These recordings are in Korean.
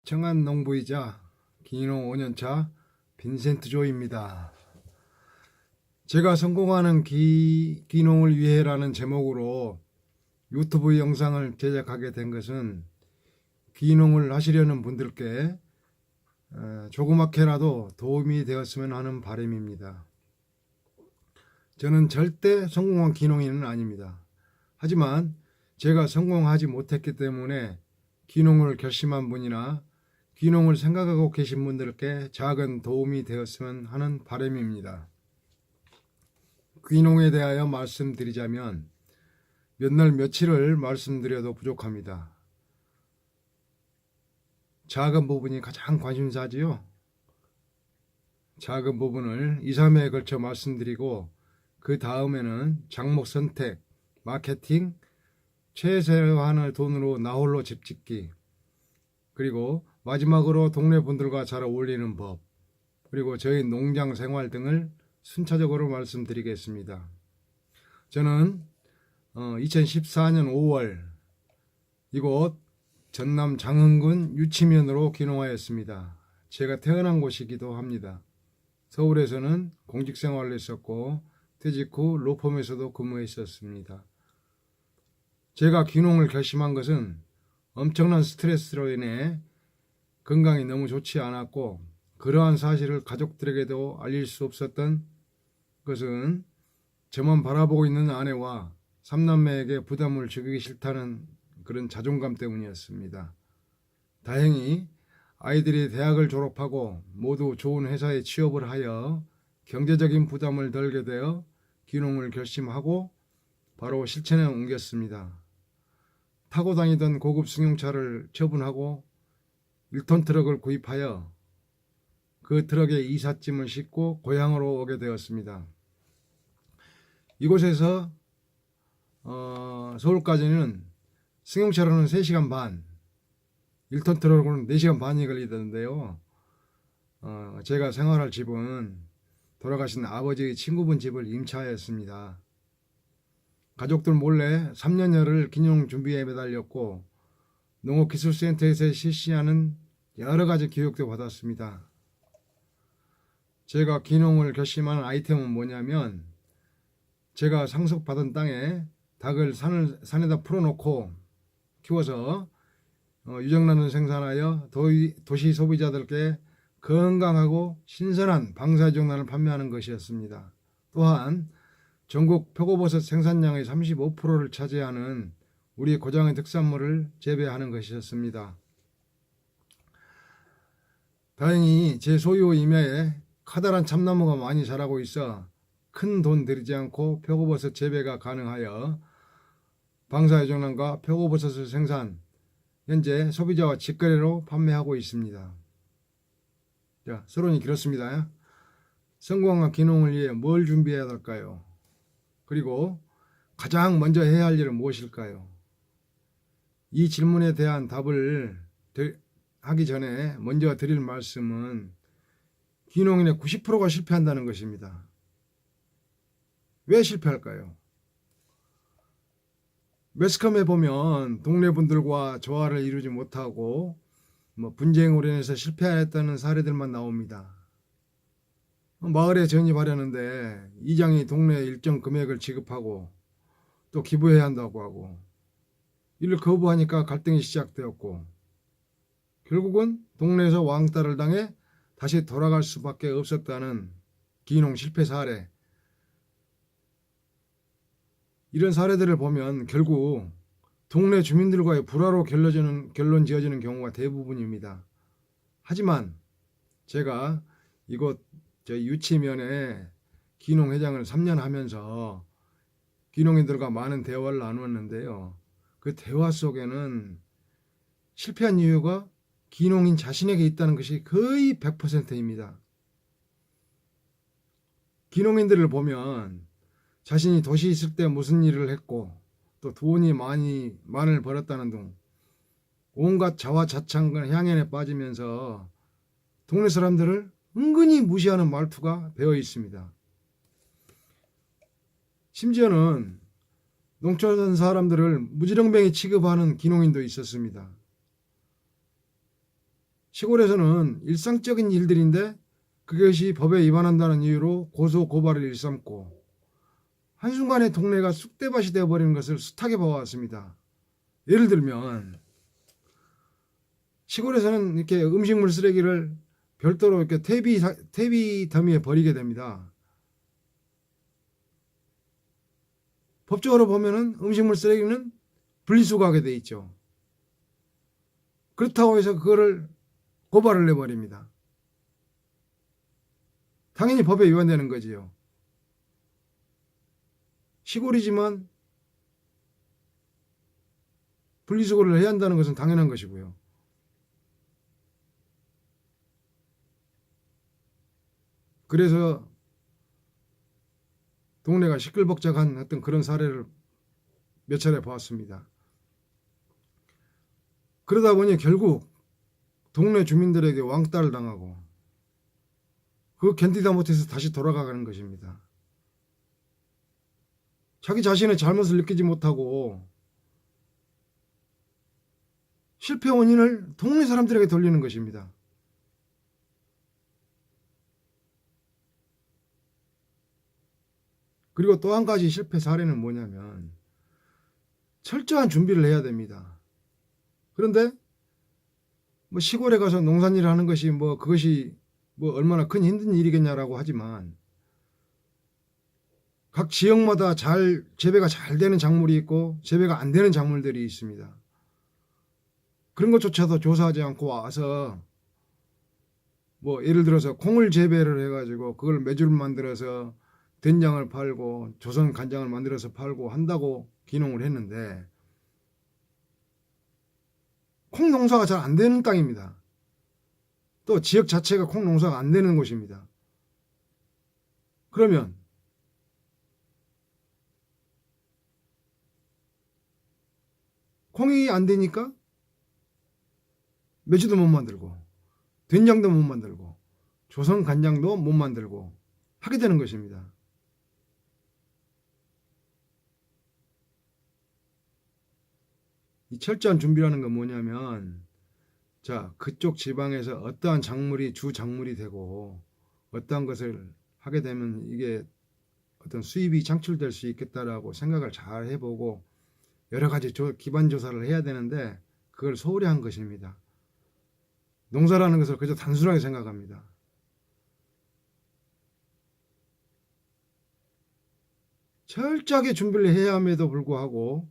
청한 농부이자 기농 5년차 빈센트 조입니다. 제가 성공하는 기농을 위해라는 제목으로 유튜브 영상을 제작하게 된 것은 기농을 하시려는 분들께 조그맣게라도 도움이 되었으면 하는 바람입니다. 저는 절대 성공한 기농인은 아닙니다. 하지만 제가 성공하지 못했기 때문에 기농을 결심한 분이나 기농을 생각하고 계신 분들께 작은 도움이 되었으면 하는 바람입니다. 기농에 대하여 말씀드리자면 몇 날 며칠을 말씀드려도 부족합니다. 작은 부분이 가장 관심사지요. 작은 부분을 2, 3회에 걸쳐 말씀드리고 그 다음에는 작목 선택, 마케팅, 최소한의 돈으로 나홀로 집 짓기, 그리고 마지막으로 동네 분들과 잘 어울리는 법, 그리고 저희 농장 생활 등을 순차적으로 말씀드리겠습니다. 저는 2014년 5월 이곳 전남 장흥군 유치면으로 기농하였습니다. 제가 태어난 곳이기도 합니다. 서울에서는 공직생활을 했었고 퇴직 후 로펌에서도 근무했었습니다. 제가 기농을 결심한 것은 엄청난 스트레스로 인해 건강이 너무 좋지 않았고 그러한 사실을 가족들에게도 알릴 수 없었던 것은 저만 바라보고 있는 아내와 3남매에게 부담을 주기 싫다는 그런 자존감 때문이었습니다. 다행히 아이들이 대학을 졸업하고 모두 좋은 회사에 취업을 하여 경제적인 부담을 덜게 되어 기농을 결심하고 바로 실천에 옮겼습니다. 타고 다니던 고급 승용차를 처분하고 1톤 트럭을 구입하여 그 트럭에 이삿짐을 싣고 고향으로 오게 되었습니다. 이곳에서 서울까지는 승용차로는 3시간 반, 1톤 트럭으로는 4시간 반이 걸리던데요. 제가 생활할 집은 돌아가신 아버지의 친구분 집을 임차하였습니다. 가족들 몰래 3년여를 기농 준비에 매달렸고 농업기술센터에서 실시하는 여러 가지 교육도 받았습니다. 제가 기농을 결심한 아이템은 뭐냐면 제가 상속받은 땅에 닭을 산에다 풀어놓고 키워서 유정란을 생산하여 도시 소비자들께 건강하고 신선한 방사유정란을 판매하는 것이었습니다. 또한 전국 표고버섯 생산량의 35%를 차지하는 우리 고장의 특산물을 재배하는 것이었습니다. 다행히 제 소유 임야에 커다란 참나무가 많이 자라고 있어 큰 돈 들이지 않고 표고버섯 재배가 가능하여 방사유정란과 표고버섯을 생산, 현재 소비자와 직거래로 판매하고 있습니다. 자, 서론이 길었습니다. 성공한 기농을 위해 뭘 준비해야 할까요? 그리고 가장 먼저 해야 할 일은 무엇일까요? 이 질문에 대한 답을 하기 전에 먼저 드릴 말씀은 기농인의 90%가 실패한다는 것입니다. 왜 실패할까요? 매스컴에 보면 동네 분들과 조화를 이루지 못하고 분쟁으로 인해서 실패했다는 사례들만 나옵니다. 마을에 전입하려는데 이장이 동네에 일정 금액을 지급하고 또 기부해야 한다고 하고 이를 거부하니까 갈등이 시작되었고 결국은 동네에서 왕따를 당해 다시 돌아갈 수밖에 없었다는 기농 실패 사례. 이런 사례들을 보면 결국 동네 주민들과의 불화로 결론 지어지는 경우가 대부분입니다. 하지만 제가 이곳 유치면에 기농 회장을 3년 하면서 기농인들과 많은 대화를 나누었는데요. 그 대화 속에는 실패한 이유가 기농인 자신에게 있다는 것이 거의 100%입니다. 기농인들을 보면 자신이 도시에 있을 때 무슨 일을 했고 또 돈이 많이 벌었다는 등 온갖 자화자찬과 향연에 빠지면서 동네 사람들을 은근히 무시하는 말투가 배어 있습니다. 심지어는 농촌 사람들을 무지렁뱅이 취급하는 기농인도 있었습니다. 시골에서는 일상적인 일들인데 그것이 법에 위반한다는 이유로 고소 고발을 일삼고 한순간에 동네가 쑥대밭이 되어버리는 것을 숱하게 봐왔습니다. 예를 들면 시골에서는 이렇게 음식물 쓰레기를 별도로 이렇게 퇴비 더미에 버리게 됩니다. 법적으로 보면은 음식물 쓰레기는 분리수거하게 돼 있죠. 그렇다고 해서 그거를 고발을 내버립니다. 당연히 법에 위반되는 거지요. 시골이지만 분리수거를 해야 한다는 것은 당연한 것이고요. 그래서 동네가 시끌벅적한 어떤 그런 사례를 몇 차례 보았습니다. 그러다 보니 결국 동네 주민들에게 왕따를 당하고 그거 견디다 못해서 다시 돌아가는 것입니다. 자기 자신의 잘못을 느끼지 못하고 실패 원인을 동네 사람들에게 돌리는 것입니다. 그리고 또 한 가지 실패 사례는 뭐냐면 철저한 준비를 해야 됩니다. 그런데 뭐 시골에 가서 농산일을 하는 것이 그것이 얼마나 큰 힘든 일이겠냐라고 하지만 각 지역마다 재배가 잘 되는 작물이 있고 재배가 안 되는 작물들이 있습니다. 그런 것조차도 조사하지 않고 와서 예를 들어서 콩을 재배를 해가지고 그걸 메주를 만들어서 된장을 팔고 조선 간장을 만들어서 팔고 한다고 기농을 했는데 콩 농사가 잘 안 되는 땅입니다. 또 지역 자체가 콩 농사가 안 되는 곳입니다. 그러면 콩이 안 되니까 메주도 못 만들고 된장도 못 만들고 조선 간장도 못 만들고 하게 되는 것입니다. 이 철저한 준비라는 건 뭐냐면 그쪽 지방에서 어떠한 작물이 주 작물이 되고 어떠한 것을 하게 되면 이게 어떤 수입이 창출될 수 있겠다라고 생각을 잘 해보고 여러 가지 기반 조사를 해야 되는데 그걸 소홀히 한 것입니다. 농사라는 것을 그저 단순하게 생각합니다. 철저하게 준비를 해야 함에도 불구하고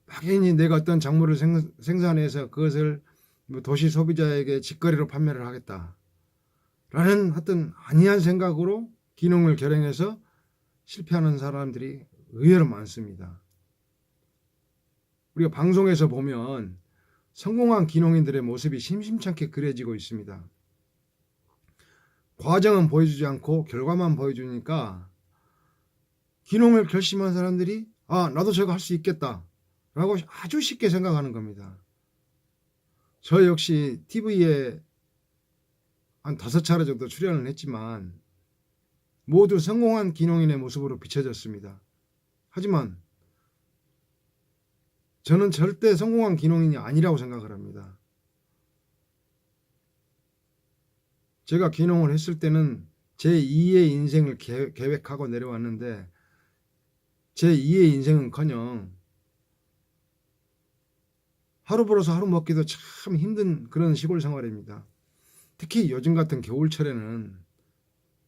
막연히 내가 어떤 작물을 생산해서 그것을 도시 소비자에게 직거래로 판매를 하겠다 라는 어떤 안이한 생각으로 기농을 결행해서 실패하는 사람들이 의외로 많습니다. 우리가 방송에서 보면 성공한 기농인들의 모습이 심심찮게 그려지고 있습니다. 과정은 보여주지 않고 결과만 보여주니까 기농을 결심한 사람들이 나도 저거 할 수 있겠다 라고 아주 쉽게 생각하는 겁니다. 저 역시 TV에 한 5차례 정도 출연을 했지만 모두 성공한 기농인의 모습으로 비춰졌습니다. 하지만 저는 절대 성공한 기농인이 아니라고 생각을 합니다. 제가 기농을 했을 때는 제2의 인생을 계획하고 내려왔는데 제2의 인생은커녕 하루 벌어서 하루 먹기도 참 힘든 그런 시골 생활입니다. 특히 요즘 같은 겨울철에는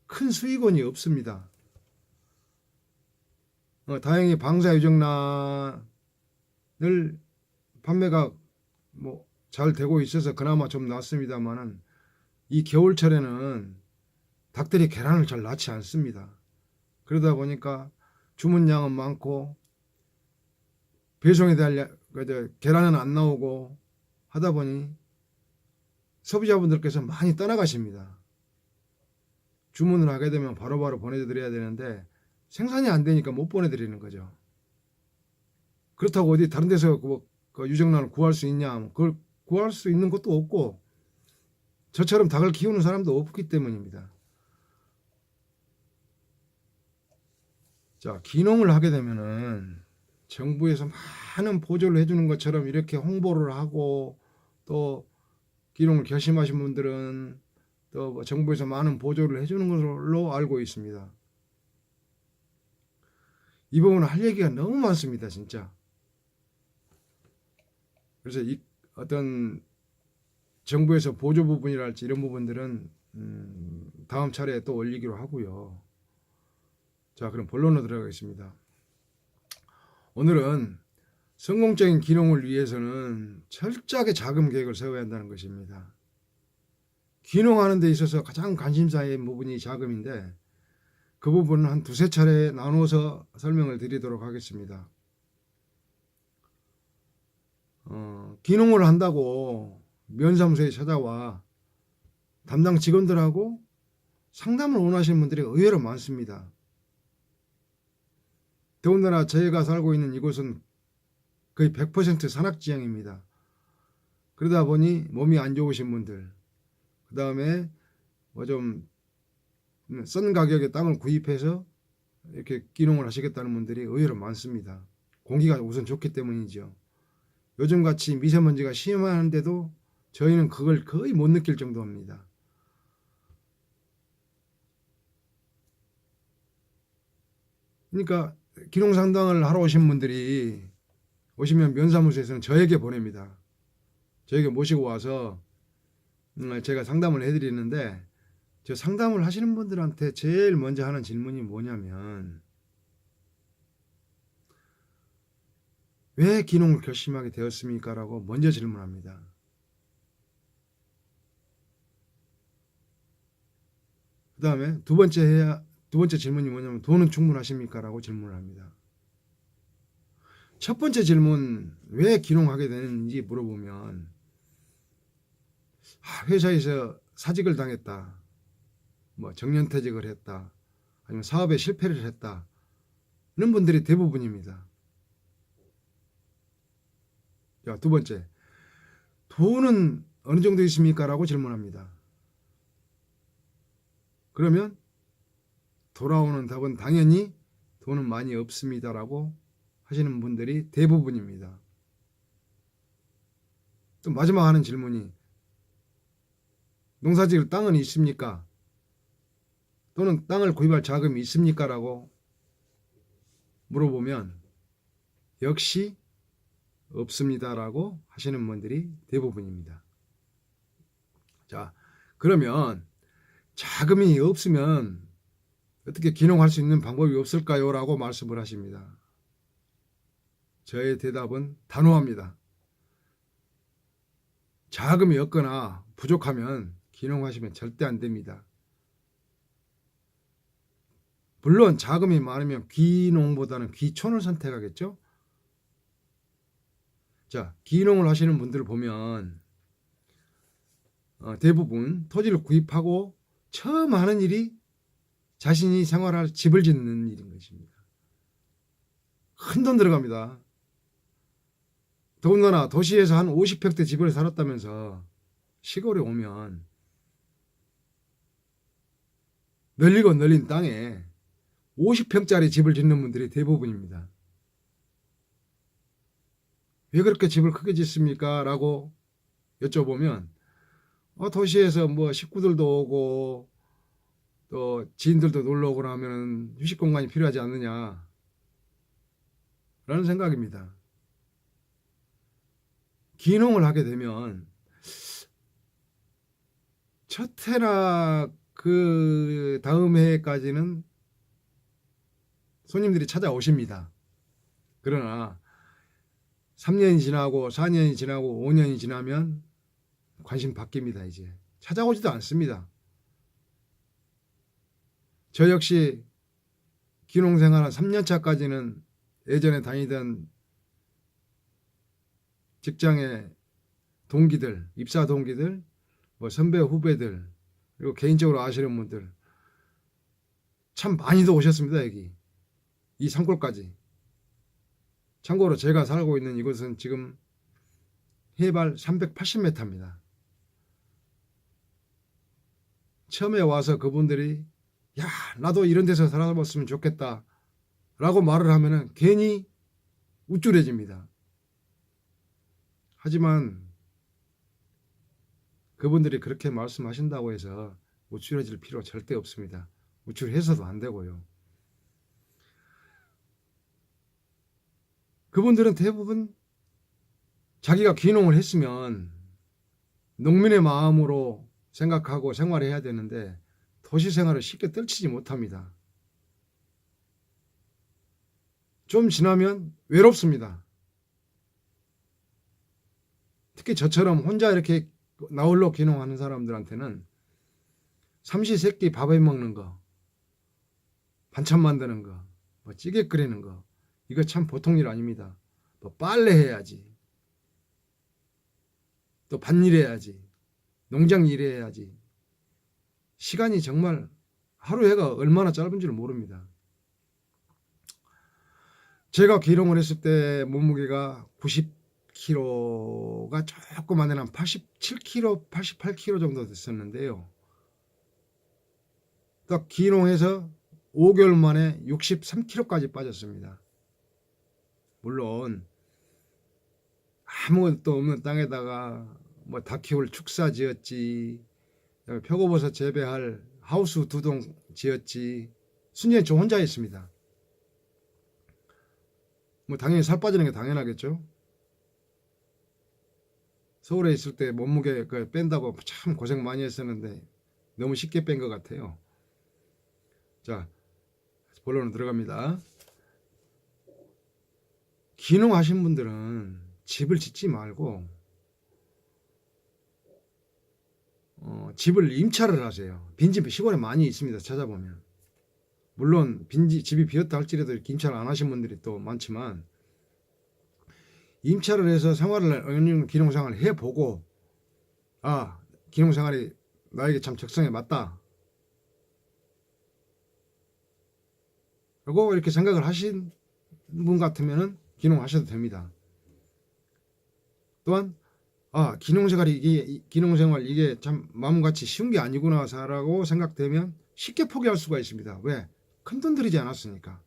큰 수익원이 없습니다. 다행히 방사유정란을 판매가 잘 되고 있어서 그나마 좀 낫습니다만은 이 겨울철에는 닭들이 계란을 잘 낳지 않습니다. 그러다 보니까 주문량은 많고 배송에 대한 계란은 안 나오고 하다 보니 소비자분들께서 많이 떠나가십니다. 주문을 하게 되면 바로바로 보내드려야 되는데 생산이 안 되니까 못 보내드리는 거죠. 그렇다고 어디 다른 데서 그 유정란을 구할 수 있냐? 그걸 구할 수 있는 것도 없고 저처럼 닭을 키우는 사람도 없기 때문입니다. 기농을 하게 되면은 정부에서 많은 보조를 해주는 것처럼 이렇게 홍보를 하고 또 기농을 결심하신 분들은 또뭐 정부에서 많은 보조를 해주는 걸로 알고 있습니다. 이 부분은 할 얘기가 너무 많습니다, 진짜. 그래서 이 어떤 정부에서 보조 부분이랄지 이런 부분들은 다음 차례에 또 올리기로 하고요. 자, 그럼 본론으로 들어가겠습니다. 오늘은 성공적인 기농을 위해서는 철저하게 자금 계획을 세워야 한다는 것입니다. 기농하는 데 있어서 가장 관심사인 부분이 자금인데 그 부분은 한 두세 차례 나누어서 설명을 드리도록 하겠습니다. 기농을 한다고 면사무소에 찾아와 담당 직원들하고 상담을 원하시는 분들이 의외로 많습니다. 더군다나 저희가 살고 있는 이곳은 거의 100% 산악지형입니다. 그러다 보니 몸이 안 좋으신 분들, 그 다음에 뭐 좀 싼 가격에 땅을 구입해서 이렇게 기농을 하시겠다는 분들이 의외로 많습니다. 공기가 우선 좋기 때문이죠. 요즘같이 미세먼지가 심한데도 저희는 그걸 거의 못 느낄 정도입니다. 그러니까 기농 상담을 하러 오신 분들이 오시면 면사무소에서는 저에게 보냅니다. 저에게 모시고 와서 제가 상담을 해드리는데 저 상담을 하시는 분들한테 제일 먼저 하는 질문이 뭐냐면 왜 기농을 결심하게 되었습니까? 라고 먼저 질문합니다. 그 다음에 두 번째 질문이 뭐냐면 돈은 충분하십니까? 라고 질문을 합니다. 첫 번째 질문, 왜 기농하게 되는지 물어보면 회사에서 사직을 당했다, 뭐 정년퇴직을 했다, 아니면 사업에 실패를 했다, 이런 분들이 대부분입니다. 자, 두 번째, 돈은 어느 정도 있습니까? 라고 질문합니다. 그러면 돌아오는 답은 당연히 돈은 많이 없습니다 라고 하시는 분들이 대부분입니다. 또 마지막 하는 질문이 농사지을 땅은 있습니까? 또는 땅을 구입할 자금이 있습니까? 라고 물어보면 역시 없습니다 라고 하시는 분들이 대부분입니다. 자, 그러면 자금이 없으면 어떻게 기농할 수 있는 방법이 없을까요? 라고 말씀을 하십니다. 저의 대답은 단호합니다. 자금이 없거나 부족하면 기농하시면 절대 안 됩니다. 물론 자금이 많으면 기농보다는 귀촌을 선택하겠죠. 자, 기농을 하시는 분들을 보면 대부분 토지를 구입하고 처음 하는 일이 자신이 생활할 집을 짓는 일인 것입니다. 큰 돈 들어갑니다. 더군다나 도시에서 한 50평대 집을 살았다면서 시골에 오면 널리고 널린 땅에 50평짜리 집을 짓는 분들이 대부분입니다. 왜 그렇게 집을 크게 짓습니까? 라고 여쭤보면 도시에서 뭐 식구들도 오고 또 지인들도 놀러 오고 나면 휴식 공간이 필요하지 않느냐 라는 생각입니다. 기농을 하게 되면 첫 해나 그 다음 해까지는 손님들이 찾아오십니다. 그러나 3년이 지나고 4년이 지나고 5년이 지나면 관심 바뀝니다. 이제 찾아오지도 않습니다. 저 역시 기농생활 한 3년차까지는 예전에 다니던 직장의 동기들, 입사 동기들, 뭐 선배 후배들, 그리고 개인적으로 아시는 분들 참 많이도 오셨습니다. 여기 이 산골까지. 참고로 제가 살고 있는 이곳은 지금 해발 380m입니다. 처음에 와서 그분들이 야, 나도 이런 데서 살아봤으면 좋겠다 라고 말을 하면은 괜히 우쭐해집니다. 하지만 그분들이 그렇게 말씀하신다고 해서 우쭐해질 필요 절대 없습니다. 우쭐해서도 안 되고요. 그분들은 대부분 자기가 귀농을 했으면 농민의 마음으로 생각하고 생활해야 되는데 도시 생활을 쉽게 떨치지 못합니다. 좀 지나면 외롭습니다. 특히 저처럼 혼자 이렇게 나홀로 귀농하는 사람들한테는 삼시세끼 밥 해 먹는 거, 반찬 만드는 거, 뭐 찌개 끓이는 거, 이거 참 보통 일 아닙니다. 뭐 빨래 해야지, 또 밭일 해야지, 농장 일 해야지. 시간이 정말 하루해가 얼마나 짧은 줄 모릅니다. 제가 귀농을 했을 때 몸무게가 90kg가 조금 안 되는 87kg, 88kg 정도 됐었는데요. 딱 귀농해서 5개월 만에 63kg까지 빠졌습니다. 물론 아무것도 없는 땅에다가 뭐 닭 키울 축사 지었지, 표고버섯 재배할 하우스 2동 지었지, 순전히 저 혼자 했습니다. 뭐 당연히 살 빠지는 게 당연하겠죠. 서울에 있을 때 몸무게 뺀다고 참 고생 많이 했었는데 너무 쉽게 뺀 것 같아요. 자, 본론으로 들어갑니다. 귀농하신 분들은 집을 짓지 말고 집을 임차를 하세요. 빈집이 시골에 많이 있습니다. 찾아보면. 물론 집이 비었다 할지라도 이렇게 임차를 안 하신 분들이 또 많지만, 임차를 해서 생활을 어느 정도 귀농생활을 해보고, 아, 귀농생활이 나에게 참 적성에 맞다, 라고 이렇게 생각을 하신 분 같으면은 귀농하셔도 됩니다. 또한 귀농생활 이게 참 마음같이 쉬운 게 아니구나라고 생각되면 쉽게 포기할 수가 있습니다. 왜? 큰 돈 들이지 않았으니까.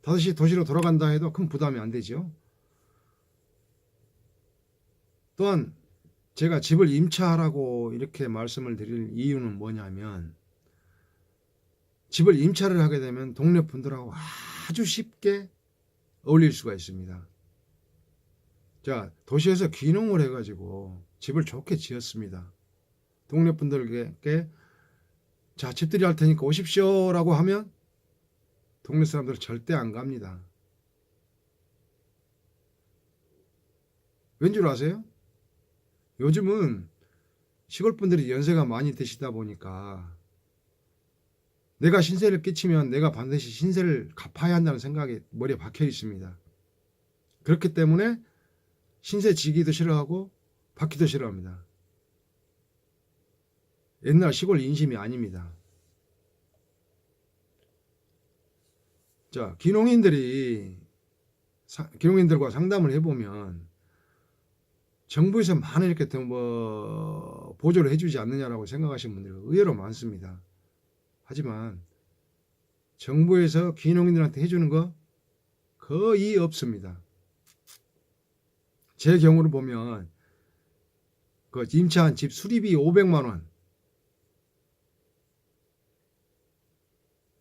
다시 도시로 돌아간다 해도 큰 부담이 안 되죠. 또한 제가 집을 임차하라고 이렇게 말씀을 드릴 이유는 뭐냐면, 집을 임차를 하게 되면 동네 분들하고 아주 쉽게 어울릴 수가 있습니다. 자, 도시에서 귀농을 해가지고 집을 좋게 지었습니다. 동네 분들께 자, 집들이 할 테니까 오십시오 라고 하면 동네 사람들 절대 안 갑니다. 왠 줄 아세요? 요즘은 시골 분들이 연세가 많이 드시다 보니까 내가 신세를 끼치면 내가 반드시 신세를 갚아야 한다는 생각이 머리에 박혀 있습니다. 그렇기 때문에 신세 지기도 싫어하고 받기도 싫어합니다. 옛날 시골 인심이 아닙니다. 자, 귀농인들과 상담을 해보면 정부에서 많은 이렇게 보조를 해주지 않느냐라고 생각하시는 분들이 의외로 많습니다. 하지만 정부에서 귀농인들한테 해주는 거 거의 없습니다. 제 경우를 보면 그 임차한 집 수리비 500만 원,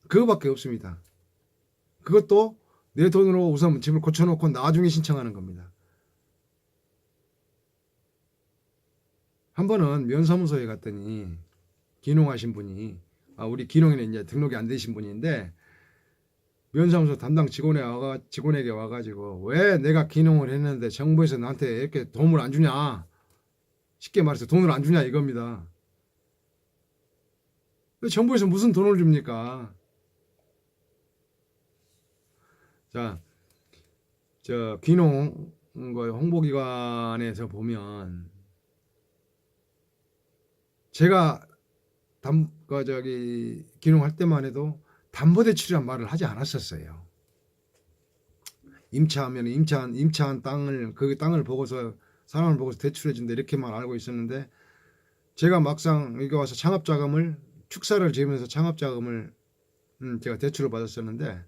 그거밖에 없습니다. 그것도 내 돈으로 우선 집을 고쳐놓고 나중에 신청하는 겁니다. 한 번은 면사무소에 갔더니 귀농하신 분이, 우리 귀농인은 이제 등록이 안 되신 분인데, 면사무소 담당 직원에게 와가지고 왜 내가 귀농을 했는데 정부에서 나한테 이렇게 도움을 안 주냐, 쉽게 말해서 돈을 안 주냐 이겁니다. 정부에서 무슨 돈을 줍니까? 자, 저 귀농 홍보기관에서 보면 제가 귀농할 때만 해도 담보대출이란 말을 하지 않았었어요. 임차하면 임차한 땅을, 그 땅을 보고서 사람을 보고서 대출해준다 이렇게만 알고 있었는데, 제가 막상 여기 와서 창업자금을, 축사를 지으면서 창업자금을 제가 대출을 받았었는데,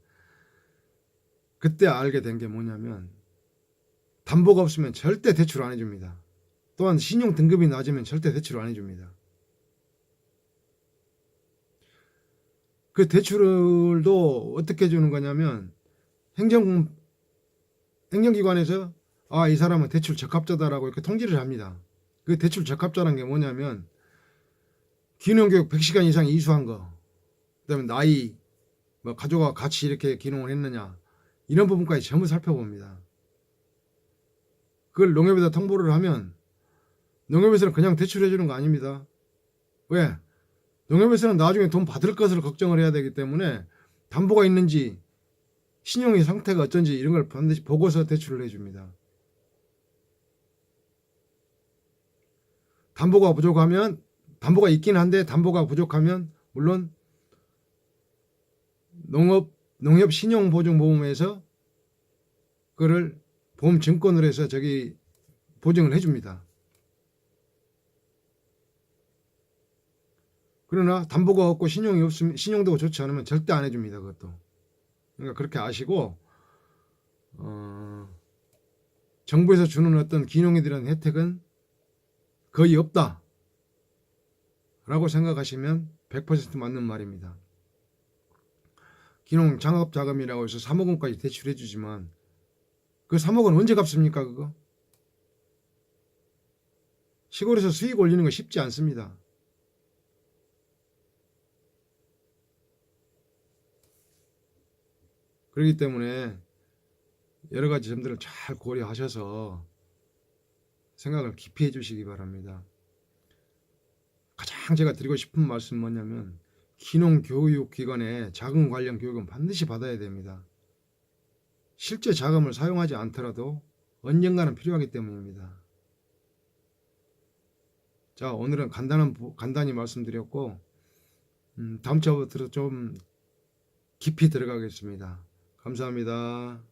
그때 알게 된 게 뭐냐면 담보가 없으면 절대 대출 안 해줍니다. 또한 신용 등급이 낮으면 절대 대출을 안 해줍니다. 그 대출도 어떻게 주는 거냐면 행정기관에서 이 사람은 대출 적합자다라고 이렇게 통지를 합니다. 그 대출 적합자라는 게 뭐냐면 기농교육 100시간 이상 이수한 거, 그다음에 나이, 뭐 가족과 같이 이렇게 기농을 했느냐, 이런 부분까지 전부 살펴봅니다. 그걸 농협에다 통보를 하면 농협에서는 그냥 대출해 주는 거 아닙니다. 왜? 농협에서는 나중에 돈 받을 것을 걱정을 해야 되기 때문에 담보가 있는지 신용의 상태가 어쩐지 이런 걸 반드시 보고서 대출을 해줍니다. 담보가 있긴 한데 담보가 부족하면 물론 농협 신용보증보험에서 그거를 보험증권으로 해서 보증을 해줍니다. 그러나 담보가 없고 신용이 없으면, 신용도가 좋지 않으면 절대 안 해줍니다. 그것도. 그러니까 그렇게 아시고 정부에서 주는 어떤 기농에 대한 혜택은 거의 없다 라고 생각하시면 100% 맞는 말입니다. 기농 장업자금이라고 해서 3억 원까지 대출해 주지만 그 3억 원 언제 갚습니까? 그거 시골에서 수익 올리는 거 쉽지 않습니다. 그렇기 때문에 여러 가지 점들을 잘 고려하셔서 생각을 깊이 해주시기 바랍니다. 가장 제가 드리고 싶은 말씀은 뭐냐면 기농교육기관에 자금 관련 교육은 반드시 받아야 됩니다. 실제 자금을 사용하지 않더라도 언젠가는 필요하기 때문입니다. 자, 오늘은 간단히 말씀드렸고 다음 주부터 좀 깊이 들어가겠습니다. 감사합니다.